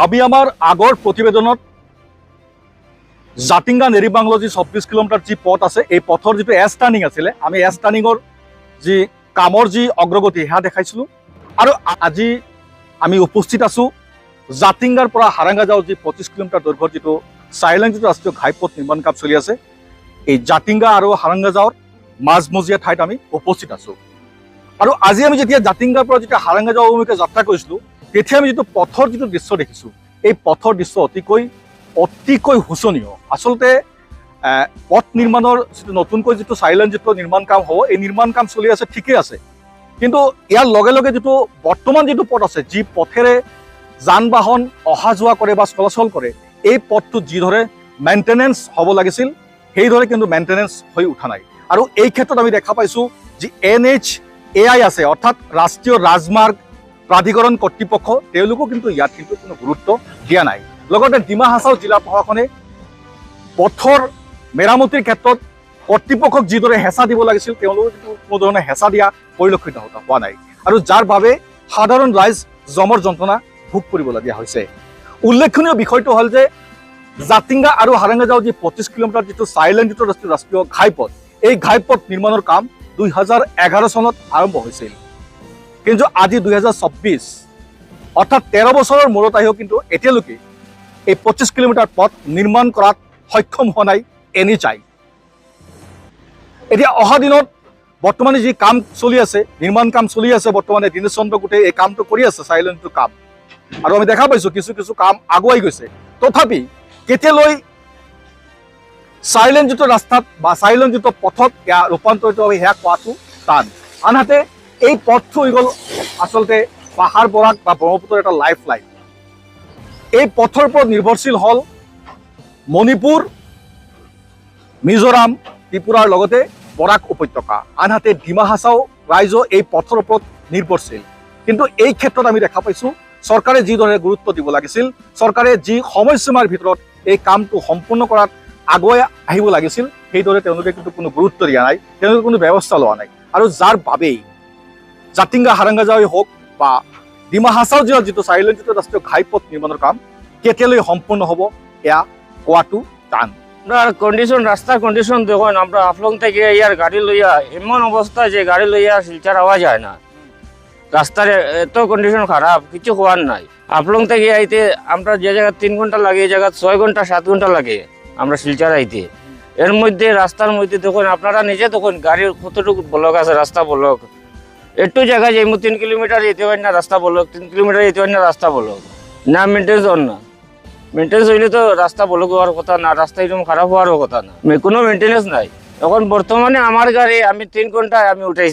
আমি আমাৰ আগৰ প্ৰতিবেদনত জাতিংগা নেৰিবাংলো যি 24 কিলোমিটাৰ যি পথ আছে এই পথৰ যিটো এছ টাৰ্ণিং আছিলে আমি এছ টাৰ্ণিঙৰ যি কামৰ যি অগ্ৰগতি সেয়া দেখাইছিলোঁ আৰু আজি আমি উপস্থিত আছোঁ জাতিংগাৰ পৰা হাৰাংগাজাও যি 25 কিলোমিটাৰ দৈৰ্ঘ্যৰ যিটো চাইলেণ্ট যিটো ৰাষ্ট্ৰীয় ঘাইপথ নিৰ্মাণ কাম চলি আছে এই জাতিংগা আৰু হাৰাংগাজাওৰ মাজমজিয়া ঠাইত আমি উপস্থিত আছোঁ আৰু আজি আমি যেতিয়া জাতিংগাৰ পৰা যেতিয়া হাৰাংগাজাও অভিমুখে যাত্ৰা কৰিছিলোঁ তেতিয়া আমি যিটো পথৰ যিটো দৃশ্য দেখিছোঁ এই পথৰ দৃশ্য অতিকৈ শোচনীয় আচলতে পথ নিৰ্মাণৰ যিটো নতুনকৈ যিটো চাইলেণ্ট যিটো নিৰ্মাণ কাম হ'ব এই নিৰ্মাণ কাম চলি আছে ঠিকেই আছে কিন্তু ইয়াৰ লগে লগে যিটো বৰ্তমান যিটো পথ আছে যি পথেৰে যান বাহন অহা যোৱা কৰে বা চলাচল কৰে এই পথটোত যিদৰে মেইনটেনেন্স হ'ব লাগিছিল সেইদৰে কিন্তু মেইনটেনেন্স হৈ উঠা নাই আৰু এই ক্ষেত্ৰত আমি দেখা পাইছোঁ যি NHAI আছে অৰ্থাৎ ৰাষ্ট্ৰীয় ৰাজমাৰ্গ প্ৰাধিকৰণ কৰ্তৃপক্ষ তেওঁলোকো কিন্তু ইয়াত কিন্তু কোনো গুৰুত্ব দিয়া নাই লগতে ডিমা হাছাও জিলা প্ৰশাসনে পথৰ মেৰামতিৰ ক্ষেত্ৰত কৰ্তৃপক্ষক যিদৰে হেঁচা দিব লাগিছিল তেওঁলোকে কিন্তু কোনো ধৰণে হেঁচা দিয়া পৰিলক্ষিত হোৱা নাই আৰু যাৰ বাবে সাধাৰণ ৰাইজ জমৰ যন্ত্ৰণা ভোগ কৰিবলগীয়া হৈছে উল্লেখনীয় বিষয়টো হ'ল যে জাতিংগা আৰু হাৰাংগাজাও যি 25 কিলোমিটাৰ যিটো চাইলেণ্ট যিটো ৰাষ্ট্ৰীয় ঘাইপথ এই ঘাইপথ নিৰ্মাণৰ কাম 2011 চনত আৰম্ভ হৈছিল কিন্তু আজি 2024 অৰ্থাৎ 13 বছৰৰ মূৰত আহিও কিন্তু এতিয়ালৈকে এই 25 কিলোমিটাৰ পথ নিৰ্মাণ কৰাত সক্ষম হোৱা নাই NHAI এতিয়া অহা দিনত বৰ্তমানে যি কাম চলি আছে নিৰ্মাণ কাম চলি আছে বৰ্তমানে দীনেশ চন্দ্ৰ গোটেই এই কামটো কৰি আছে চাইলেণ্টটো কাম আৰু আমি দেখা পাইছোঁ কিছু কাম আগুৱাই গৈছে তথাপি কেতিয়ালৈ চাইলেণ্ট যিটো ৰাস্তাত বা চাইলেণ্ট যিটো পথত ইয়াৰ ৰূপান্তৰিত হয় সেয়া কোৱাটো টান আনহাতে এই পথটো হৈ গ'ল আচলতে পাহাৰ বৰাক বা ব্ৰহ্মপুত্ৰৰ এটা লাইফ লাইন এই পথৰ ওপৰত নিৰ্ভৰশীল হ'ল মণিপুৰ মিজোৰাম ত্ৰিপুৰাৰ লগতে বৰাক উপত্যকা আনহাতে ডিমা হাছাও ৰাইজো এই পথৰ ওপৰত নিৰ্ভৰশীল কিন্তু এই ক্ষেত্ৰত আমি দেখা পাইছোঁ চৰকাৰে যিদৰে গুৰুত্ব দিব লাগিছিল চৰকাৰে যি সময়সীমাৰ ভিতৰত এই কামটো সম্পূৰ্ণ কৰাত আগুৱাই আহিব লাগিছিল সেইদৰে তেওঁলোকে কিন্তু কোনো গুৰুত্ব দিয়া নাই তেওঁলোকে কোনো ব্যৱস্থা লোৱা নাই আৰু যাৰ বাবেই জাতিংগা হাৰাংগাজাওই হওক বা ডিমা হাছাও জিলাৰ যিটো চাইলেণ্ট যিটো ৰাষ্ট্ৰীয় ঘাইপথ নিৰ্মাণৰ কাম কেতিয়ালৈ সম্পূৰ্ণ হ'ব এয়া কোৱাটো টান আমরা কন্ডিশন রাস্তার কন্ডিশন দেখুন আমরা হাফলং থেকে ইয়ার গাড়ি লইয়া এমন অবস্থা যে গাড়ি লইয়া শিলচর হওয়া যায় না রাস্তার এত কন্ডিশন খারাপ কিছু হওয়ার নাই হাফলং থেকে আইতে আমরা যে জায়গা 3 ঘন্টা লাগে এই জায়গা 6 ঘন্টা 7 ঘন্টা লাগে আমরা শিলচর আইতে এর মধ্যে রাস্তার মধ্যে দেখুন আপনারা নিজে দেখুন গাড়ির কতটুকু ব্লক আছে রাস্তা ব্লক একটু জায়গায় যাইমু 3 কিলোমিটার যেতে পারি না রাস্তা ব্লক 3 কিলোমিটার যেতে পারি না রাস্তা ব্লক না মেনটেন্স অন না মেনটেন্স হইলে তো রাস্তা ব্লক হওয়ার কথা না রাস্তা এরকম খারাপ হওয়ারও কথা না কোনো মেনটেন্স নাই এখন বর্তমানে আমার গাড়ি আমি 3 ঘন্টায় আমি উঠাইছি